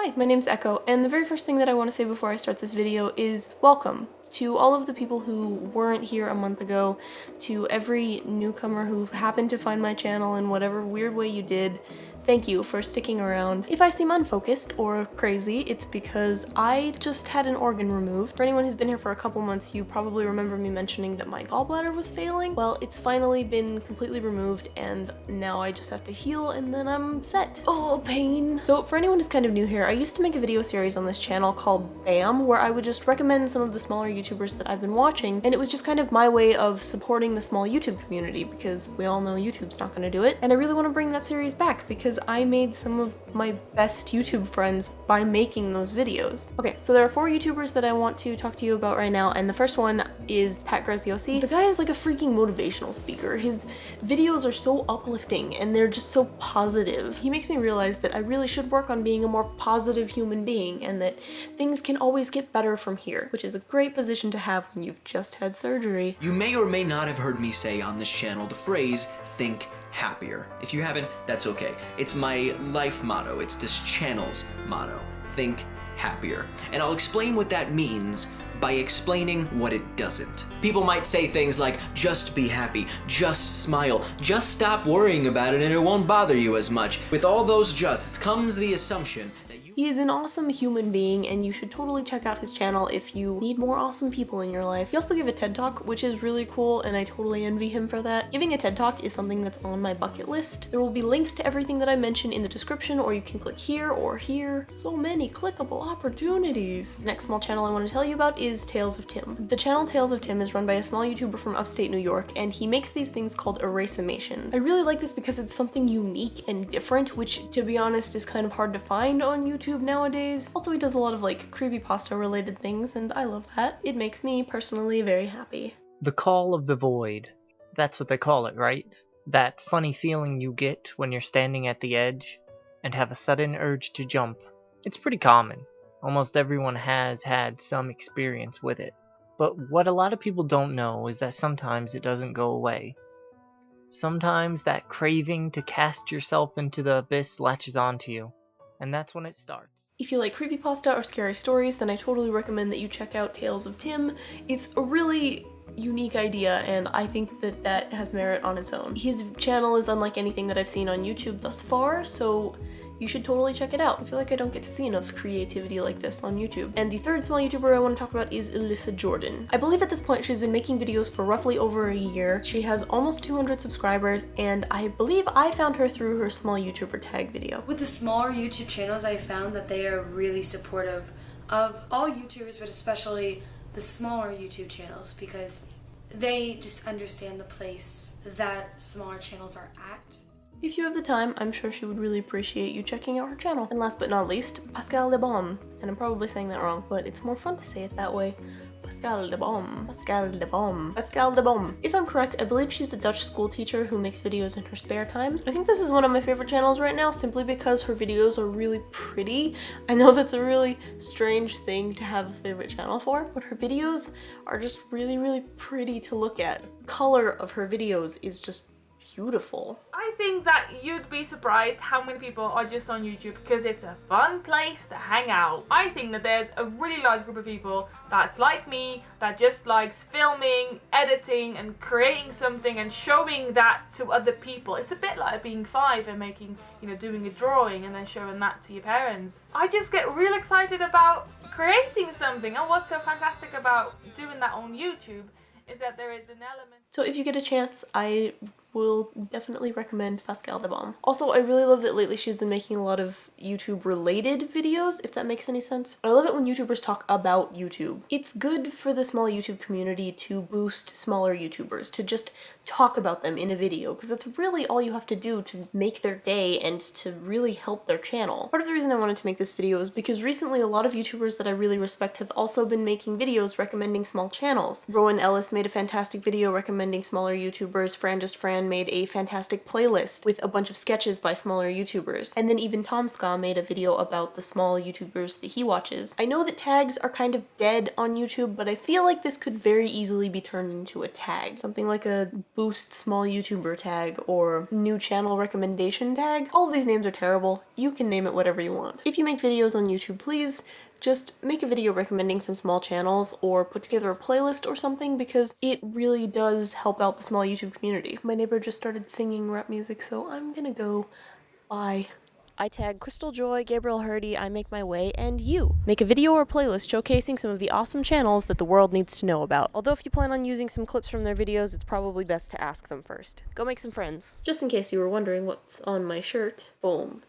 Hi, my name's Echo, and the very first thing that I want to say before I start this video is welcome to all of the people who weren't here a month ago, to every newcomer who happened to find my channel in whatever weird way you did. Thank you for sticking around. If I seem unfocused or crazy, it's because I just had an organ removed. For anyone who's been here for a couple months, you probably remember me mentioning that my gallbladder was failing. Well, it's finally been completely removed, and now I just have to heal and then I'm set. Oh, pain. So for anyone who's kind of new here, I used to make a video series on this channel called BAM, where I would just recommend some of the smaller YouTubers that I've been watching, and it was just kind of my way of supporting the small YouTube community, because we all know YouTube's not gonna do it, and I really want to bring that series back because I made some of my best YouTube friends by making those videos. Okay, so there are 4 YouTubers that I want to talk to you about right now, and the first one is Pat Graziosi. The guy is like a freaking motivational speaker. His videos are so uplifting and they're just so positive. He makes me realize that I really should work on being a more positive human being and that things can always get better from here, which is a great position to have when you've just had surgery. You may or may not have heard me say on this channel the phrase, think happier. If you haven't, that's okay. It's my life motto. It's this channel's motto. Think happier. And I'll explain what that means by explaining what it doesn't. People might say things like, just be happy, just smile, just stop worrying about it and it won't bother you as much. With all those justs comes the assumption that he is an awesome human being, and you should totally check out his channel if you need more awesome people in your life. He also gave a TED Talk, which is really cool, and I totally envy him for that. Giving a TED Talk is something that's on my bucket list. There will be links to everything that I mention in the description, or you can click here or here. So many clickable opportunities. The next small channel I want to tell you about is Tales of Tim. The channel Tales of Tim is run by a small YouTuber from upstate New York, and he makes these things called erasemations. I really like this because it's something unique and different, which, to be honest, is kind of hard to find on YouTube nowadays. Also, he does a lot of like creepypasta related things, and I love that. It makes me personally very happy. The call of the void. That's what they call it, right? That funny feeling you get when you're standing at the edge and have a sudden urge to jump. It's pretty common. Almost everyone has had some experience with it. But what a lot of people don't know is that sometimes it doesn't go away. Sometimes that craving to cast yourself into the abyss latches onto you. And that's when it starts. If you like creepypasta or scary stories, then I totally recommend that you check out Tales of Tim. It's a really unique idea, and I think that that has merit on its own. His channel is unlike anything that I've seen on YouTube thus far, so you should totally check it out. I feel like I don't get to see enough creativity like this on YouTube. And the third small YouTuber I want to talk about is Alissa Jordan. I believe at this point she's been making videos for roughly over a year. She has almost 200 subscribers, and I believe I found her through her small YouTuber tag video. With the smaller YouTube channels, I found that they are really supportive of all YouTubers, but especially the smaller YouTube channels, because they just understand the place that smaller channels are at. If you have the time, I'm sure she would really appreciate you checking out her channel. And last but not least, Pascal and I'm probably saying that wrong, but it's more fun to say it that way. Pascal. If I'm correct, I believe she's a Dutch school teacher who makes videos in her spare time. I think this is one of my favorite channels right now, simply because her videos are really pretty. I know that's a really strange thing to have a favorite channel for, but her videos are just really, really pretty to look at. The color of her videos is just beautiful. I think that you'd be surprised how many people are just on YouTube because it's a fun place to hang out. I think that there's a really large group of people that's like me, that just likes filming, editing and creating something and showing that to other people. It's a bit like being 5 and making, doing a drawing and then showing that to your parents. I just get real excited about creating something, and what's so fantastic about doing that on YouTube is that there is an element. So if you get a chance, I will definitely recommend Pascal de Bombe. Also, I really love that lately she's been making a lot of YouTube related videos, if that makes any sense. I love it when YouTubers talk about YouTube. It's good for the small YouTube community to boost smaller YouTubers, to just talk about them in a video, because that's really all you have to do to make their day and to really help their channel. Part of the reason I wanted to make this video is because recently a lot of YouTubers that I really respect have also been making videos recommending small channels. Rowan made a fantastic video recommending smaller YouTubers. Fran made a fantastic playlist with a bunch of sketches by smaller YouTubers. And then even TomSka made a video about the small YouTubers that he watches. I know that tags are kind of dead on YouTube, but I feel like this could very easily be turned into a tag. Something like a boost small YouTuber tag or new channel recommendation tag. All of these names are terrible. You can name it whatever you want. If you make videos on YouTube, please just make a video recommending some small channels or put together a playlist or something, because it really does help out the small YouTube community. My neighbor just started singing rap music, so I'm gonna go. Bye. I tag Crystal Joy, Gabriel Hurdy, I Make My Way, and you. Make a video or playlist showcasing some of the awesome channels that the world needs to know about. Although if you plan on using some clips from their videos, it's probably best to ask them first. Go make some friends. Just in case you were wondering what's on my shirt, boom.